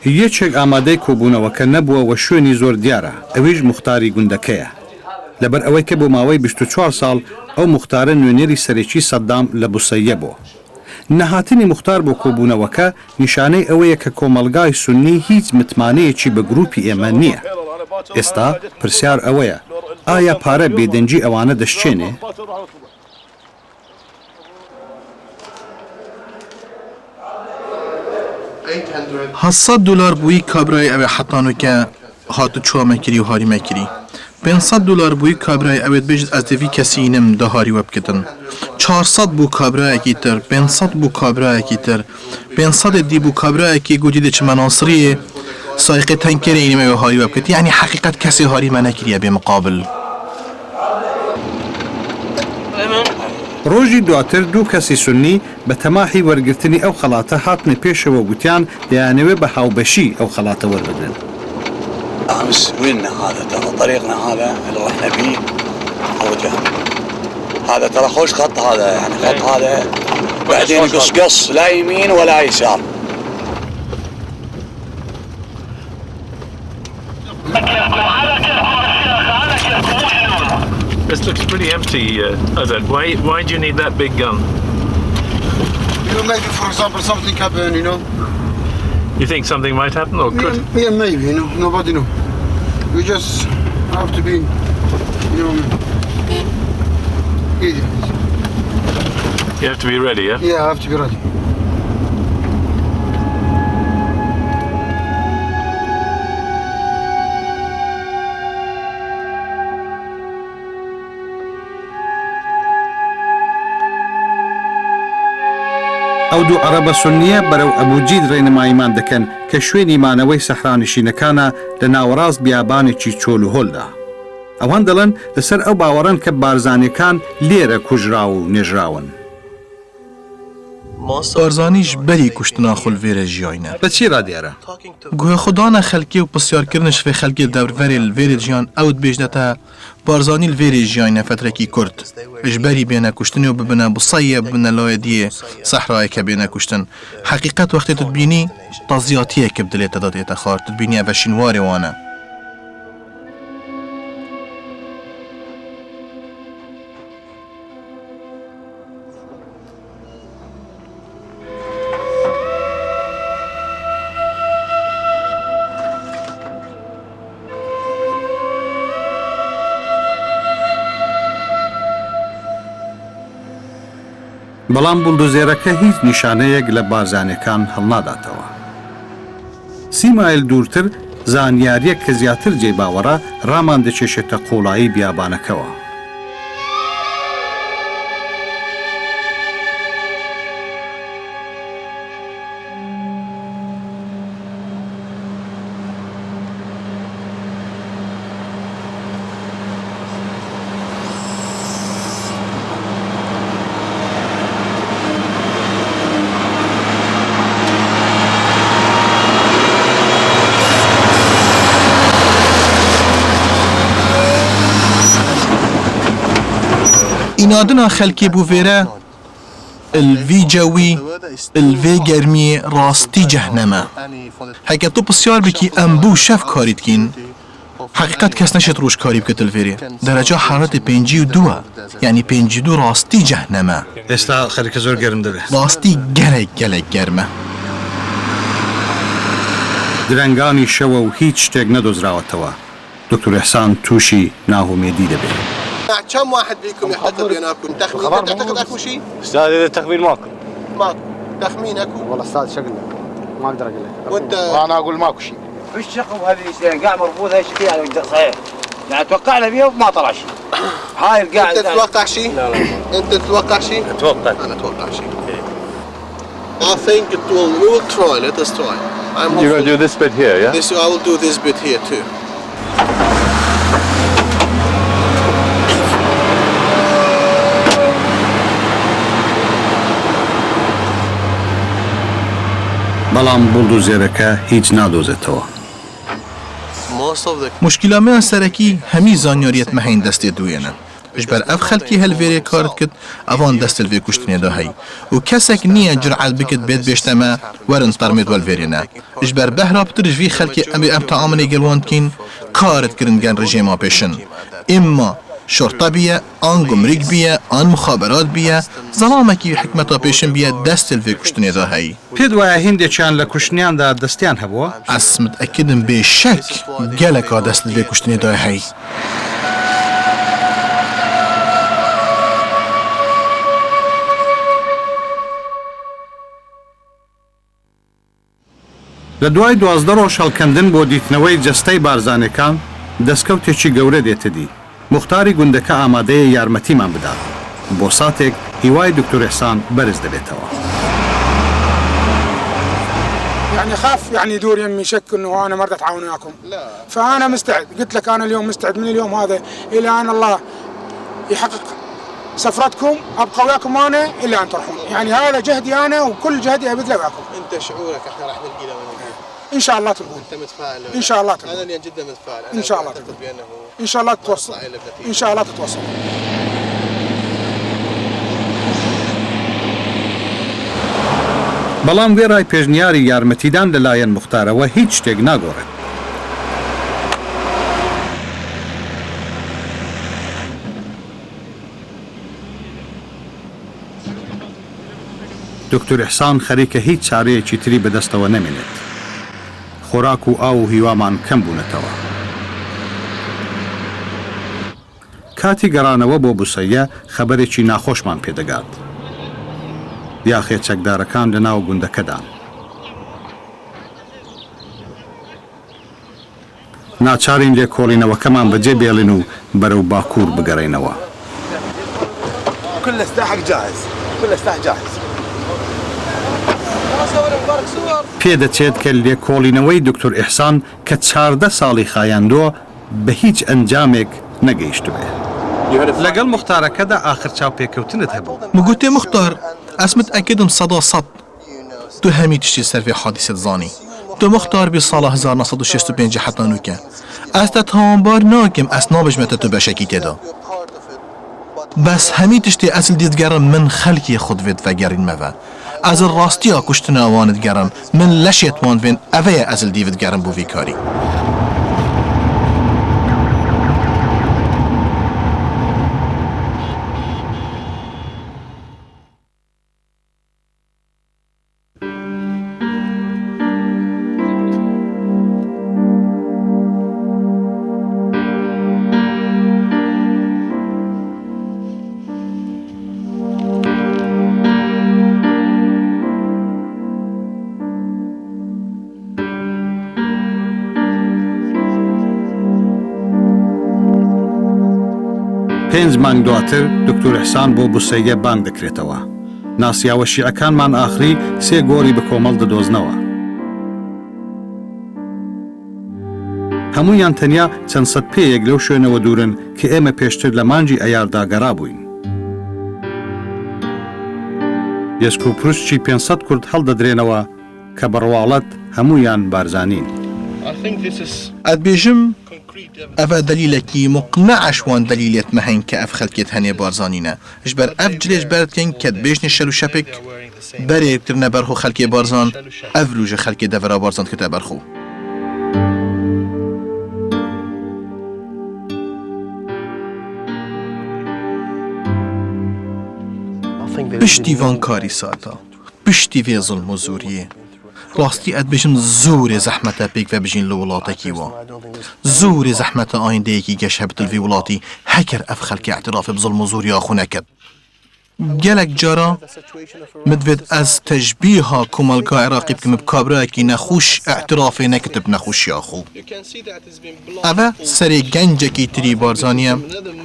یەکێک ئامادەی کۆبوونەوەکە نەبووە و شوێنی زۆر دیارە، ئەویش موختاری گوندەکەیە. لەبەر ئەوەی کە بۆ ماوەی 24 ساڵ ئەو موختارە نوێنێری سەرەکی سەدام لە بوسەیە بوو. نەهاتنی موختار بۆ کۆبوونەوەکە نیشانەی ئەوەیە کە کۆمەلگای سوننی هیچ متمانەیەکی بە گروپی ئێمە نییە. ئێستا پرسیار ئەوەیە ئایا پارە بێدەنجی ئەوانە دەشتێنێ؟ $800 بووی کابرای ئەوێ حەتانوکە هاتو چوامەکری و هاریمەکری. $500 بووی کابرای ئەوێت بێژت ئەس دەوی کەسینم دەهاری وە بکردن. 400 بوو کابرایەکی تر، 500 بوو کابرایەکی تر، 500 دی بوو کابرایەکی گوتی دەچمە ناسریە سایقی تەنکەرە ئینمە هاری وە بکرد. یعنی حەقیقەت کەسی هاریمە نەکریە بێ مقابل. ڕۆژی دواتر دوو کەسی سونی بە تەماحی وەرگرتنی ئەو خەڵاتە هاتنە پێشەوە گوتیان دەیانەوێت بە هاوبەشی ئەو خەڵاتە وەربگرن. امس ويننا هذا ترى طريقنا هذا اللي رحنا فيه وجه هذا ترى خوش خط هذا يعني خط هذا بعدين قص لا يمين ولا يسار. This looks pretty empty, Azad. Why do you need that big gun? You know, maybe for example something happen, you know. You think something might happen or could? Yeah, maybe, you know, nobody know. We just have to be, you know, easy. You have to be ready, yeah? Yeah, I have to be ready. ئەو دوو عەرەبە سونیە بەرەو ئەبوجید ڕێنماییمان دەکەن کە شوێنی مانەوەی سەحرانشینەکانە لە ناوەڕاست بیابانێکی چۆل و هۆلدا. ئەوان دەڵێن لەسەر ئەو باوەڕن کە بارزانەکان لێرە کوژراو و نێژراون. بارزانیش بەری کوشتنا خولڤێرە ژیاینە. بە چی ڕادیارە؟ گویا خوددانە خەلکی و پرسیارکردنش فێ خەلکی دەورڤەرێ لڤێرە ژیان ئەوت بێژدەتە بارزانی لڤێرە ژیاینە فترەکی کورد. ژبەری بێنە کوشتنی و ببنە بوسەیە ببنە لایە دیێ سەحرایەکە بێنە کوشتن. حەقیقەت وەختێ تبینی تەزیاتیەکە بدلێتە دەدێتە خوار تبینیە بە شینوارێ وانە. بەڵام بولدۆزێرەکە هیچ نیشانەیەک لە بارزانەکان هەڵناداتەوە. 30 مایل دوورتر زانیاریەک کە زیاتر جێباوەڕە ڕامان دەچێشێتە قوڵایی بیابانەکەوە. إنادنا خلقي بوفيرا الفي جوي الفي جرمي راستي جهنمه هكا تو بسيار بكي أمبو شاف كاريت كين حقيقة كاس نشت روش كاري بكت الفيري درجة حرارة 52 يعني 52 راستي جهنمه ئێستا خەریکە زۆر گەرم دەبێت. راستي گەلێک گەرمە. درەنگانی شەوە و هیچ شتێک نەدۆزراوەتەوە. دکتور ئێحسان تووشی ناهومێدی دەبێت. كم واحد فيكم يعتقد بأنكم تخمين؟ أنت تعتقد أكو شيء؟ استاذ اذا التخمين ماكو ماكو تخمين أكو؟ والله استاذ شكلك ما اقدر اقول لك. وانت وانا اقول ماكو شيء. ايش شقوا هذه القاع مرفوضه ايش فيها صحيح يعني توقعنا فيها وما طلع شيء. هاي القاع انت تتوقع شيء؟ لا انت تتوقع شيء؟ اتوقع انا اتوقع شيء. I think we will try. Let us try. You're going to do this bit here, yeah? This I will do this bit here too. بەڵام بولدۆزێرەکە هیچ نادۆزێتەوە. مشكلة ما سركي همي زانياريت مهين دستي دوينه اجبر اف خلقي هالفيري كارت كت افان دست الفي كشتني دا هاي وكسك نية جرعات بكت بيت بيشتما ورن طرميد والفيرينا اجبر بهرا بترج في خلقي امي ام تعامني قلوان كين كارت كرنجان رجيما بيشن اما شرطة بيا آن گمرك بيا آن مخابرات بيا ظلامكي حكمتا بيشن بيا دست الفي كشتني دا هاي پێت وایە هێندێکیان لە کوشتنیاندا دەستیان هەبووە؟ ئەس متأكدم بشك گەلێکا دەست لێ کوشتنی دا هەی. لە دوای 12 ڕۆژ هەڵکەندن بۆ دیتنەوەی جەستەی بارزانەکان دەستکەوتێکی گەورە دێتەدی. مختاری گوندەکە ئامادەیە یارمەتیمان بدات. بۆ ساتێک هیوای دکتور ئێحسان بەرز دەبێتەوە. يعني خاف يعني يدور يمي شك انه انا ما رضيت اعاون وياكم. لا فانا مستعد، قلت لك انا اليوم مستعد من اليوم هذا الى ان الله يحقق سفرتكم ابقى وياكم انا الا ان تروحون، يعني هذا جهدي انا وكل جهدي ابذله وياكم. انت شعورك احنا راح نلقي له ان شاء الله تلقون. انت متفائل؟ ان شاء الله تلقون. انا جدا متفائل. ان شاء الله اعتقد بانه ان شاء الله تتوصل. ان شاء الله تتوصل. بەڵام وێڕای پێشنیاری یارمەتیدان لەلایەن مختارەوە هیچ شتێک ناگۆڕێت. دکتور ئێحسان خەریکە هیچ چارەیەکی تری بەدەستەوە نەمێنێت. خۆراک و ئاو و هیوامان کەم بوونەتەوە. کاتی گەڕانەوە بۆ بوسەیە خەبەرێکی ناخۆشمان پێدەگات. یاخێ چەکدارەکان لە ناو گوندەکەدان. ناچارین لێ کۆڵینەوەکەمان بەجێ بێڵین و بەرەو باکوور بگەڕێنەوە. كل سلاحك جاهز، كل سلاح جاهز. پێدەچێت کە لێ کۆڵینەوەی دکتور ئێحسان کە 14 ساڵی خایاندووە بە هیچ ئەنجامێک نەگەیشتبێ. لەگەڵ مختارەکەدا ئاخر چاوپێکەوتنت هەبوو. مگوتێ مختار ئەس متأكدم 100% تو هەمی تشتی سەرفی حادیثت زانی. تو مختار بی ساڵە 1965 حتانوکە. ئەس تا تاوانبار ناکەم ئەس نابژمێتە تو بەشێکی تێدا. بەس هەمی تشتی ئەسل دیتگەرم من خەلکی خودوێت vەگەڕینمەوە. ئەزل ڕاستیە کوشتنەوانت گەرم من لەشێتوان vێن ئەvەیە ئەزل دیوت گەرم بۆ ڤیکاری. 5 مانگ دواتر دکتۆر ئیحسان بۆ بوسەیە بانگ دەکرێتەوە. ناسیاوە شیعەکانمان ئاخری 3 گۆڕی بە کۆمەڵ دەدۆزنەوە. هەموویان تەنیا چەند سەد پێیەک لەو شوێنەوە دوورن کە ئێمە پێشتر لە مانجی ئەیاردا گەڕا بووین. یەسک و پروشتی 500 کورد هەڵدەدرێنەوە کە بەڕواڵەت هەموویان بارزانین. ئەدبێژم ئەڤە دەلیلێکی مقنعش وان دەلیلێت مەهەین کە ئەف خەلکێت هەنێ بارزانینە ژ بەر ئەف جلێش بەرتکەین کە بێژنی شەل و شەپێک بەرێکترنە بەرخۆ خەلکێ بارزان ئەڤ روژە خەلکێ دەڤرا بارزان کردە بەرخۆ. پشتیوان کاری ساتا پشتی وێ زڵم و زوریە ڕاستی ئەدبێژم زۆرێ زەحمەتە پێک وە بژین لە وڵاتێکیوە زۆرێ زەحمەتە ئایندەیەکی گەش هەبتلڤی وڵاتی هەکر ئەف خەلکی اعترافی بزڵم و زوریا خو نەکرد. gelek cara midved ez tejbîha komelka Iraqî bikim bi kabirayekî nexweş e'tirafê neketib nexweşiya xwe. Ev e serê gencekî tirî barzaniye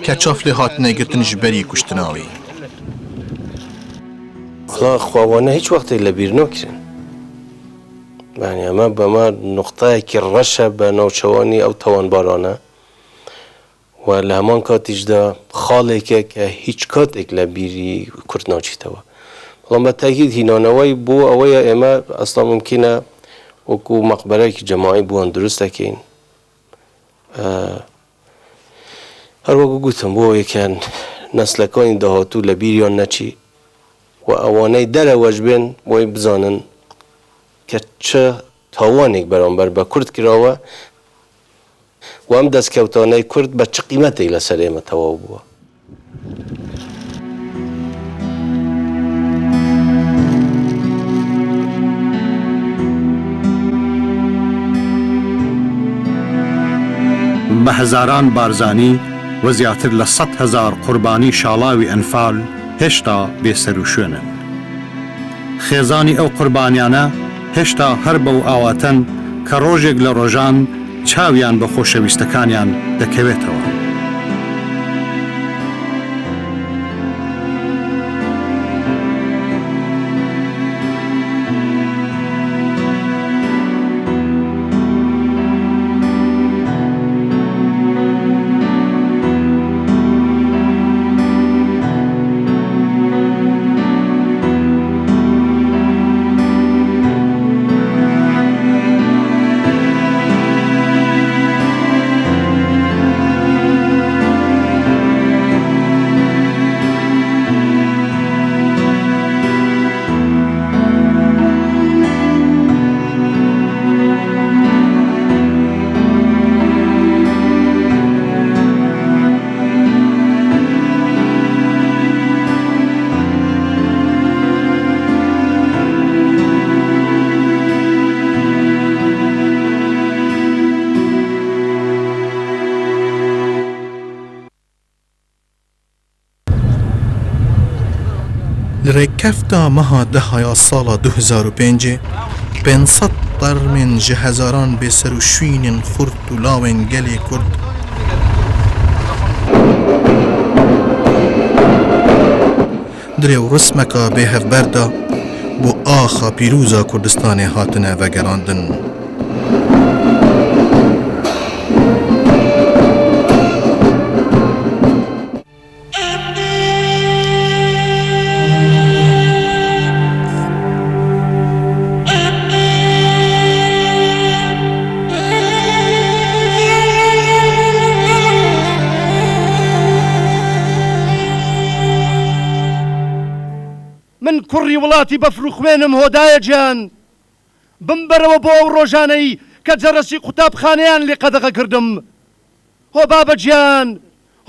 keçaflê hatine girtin ji berî kuştina wê. خواوانە هیچ وەختێک لەبیر نەکردن. یعنی ئەمە بەمە نقطەیەکی ڕەشە بە ناوچەوانی ئەو تاوانبارانە و لە هەمان کاتیشدا خاڵێکە کە هیچ کاتێک لە بیری کورد ناچیتەوە. بەڵام بە تاکید هینانەوەی بۆ ئەوەیە ئێمە ئەستا ممکنە وەکو مەقبەرەیەکی جەماعی بووان دروست دەکەین. هەروەکو گوتم بۆ یەکیان نەسلەکانی داهاتوو لە بیریان نەچی و ئەوانەی دەرەوەش بێن بۆی بزانن کە چه تاوانێک بەرامبەر بە کورد کراوە و ئەم دەستکەوتانەی کورد بە چ قیمەتێک لەسەر ئێمە تەواو بووە. بە هەزاران بارزانی و زیاتر لە 100,000 قوربانی شاڵاوی ئەنفال هێشتا بێسەر و شوێنن. خێزانی ئەو قوربانیانە هێشتا هەر بەو ئاواتەن کە ڕۆژێک لە ڕۆژان چاویان بە خۆشەویستەکانیان دەکەوێتەوە. لڕێککەفتا مەها دەهایا ساڵا 2005 500 دەرمێن ji هەزاران بێسەر و شوینên خورد و لاوên gelê Kurd dirê û rismeka bêhevberda بۆ ئاخا پیرۆزا Kurdistanê hatine vegerandin. من کوڕی وڵاتی بەفروخوێنم هۆدایە گیان بمبەرەوە بۆ ئەو ڕۆژانەی کە جەرەسی قوتابخانەیان لێ قەدەغە کردم. هۆ بابە گیان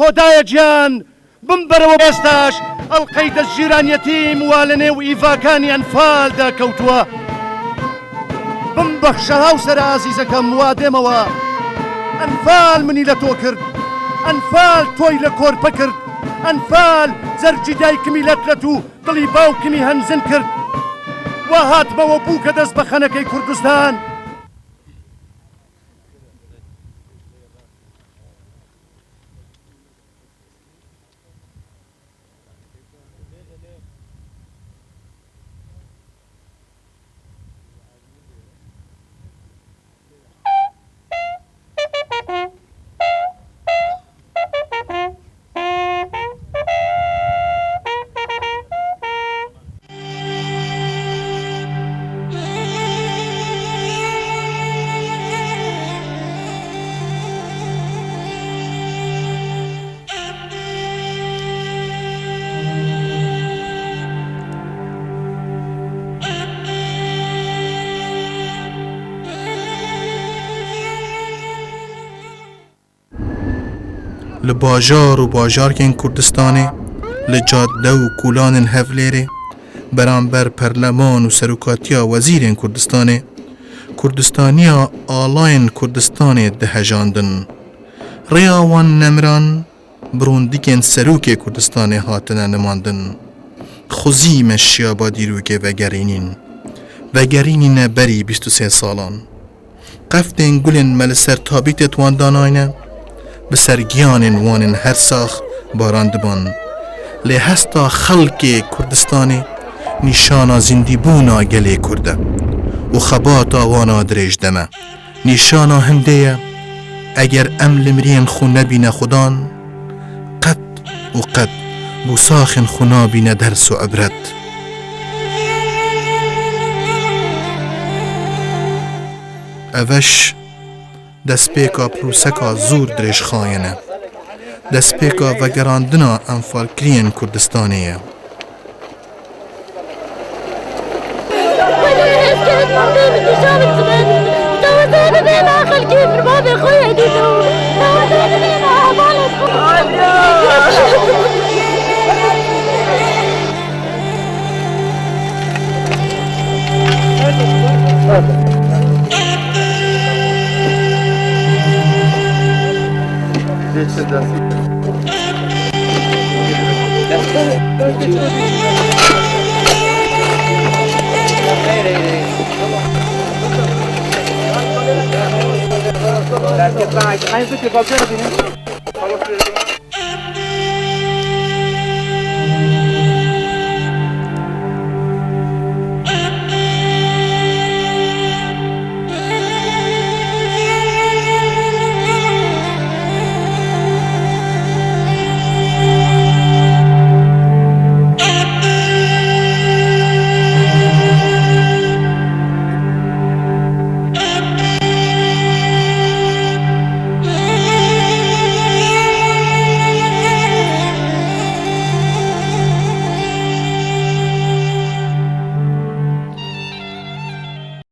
هۆدایە گیان بمبەرەوە بەستاش ئەڵقەی دەستگیرانیەتیم وا لە نێو ئیڤاکانی ئەنفالدا کەوتووە. بمبەخشە هاوسەرە ئازیزەکەم وا دێمەوە ئەنفال منی لە تۆ کرد ئەنفال تۆی لە کۆرپە کرد ئەنفال زەرجی دایکمی لەتلەت و دڵی باوکمی هەنزن کرد وا هاتمەوە بوو کە دەست بە خەنەکەی کوردستان. لباجار و باجارکن کردستانه لجاده و کولان هفلیره برانبر پرلمان و سروکاتیا وزیرین کردستانه کردستانیا آلاین کردستانه دهجاندن ریاوان نمران بروندیکن سروک کردستانه هاتنه نماندن خوزی مشیابا دیروگه وگرینین بری 23 سالان قفتن گلن مل سر تابیت وانداناینه بسرگیان وانن هر ساخ باراندبان لی هستا خلق کردستانی نشانا زندی بونا گلی کرده و خباتا وانا دریج دمه نشانا هنده اگر امل مرین خو نبین خودان قد و قد بوساخن خونا بین درس و عبرت اوش دسپیکا پروسکا زور درش خاینه دسپیکا وگراندنا انفال کرین کردستانیه عايز تبقى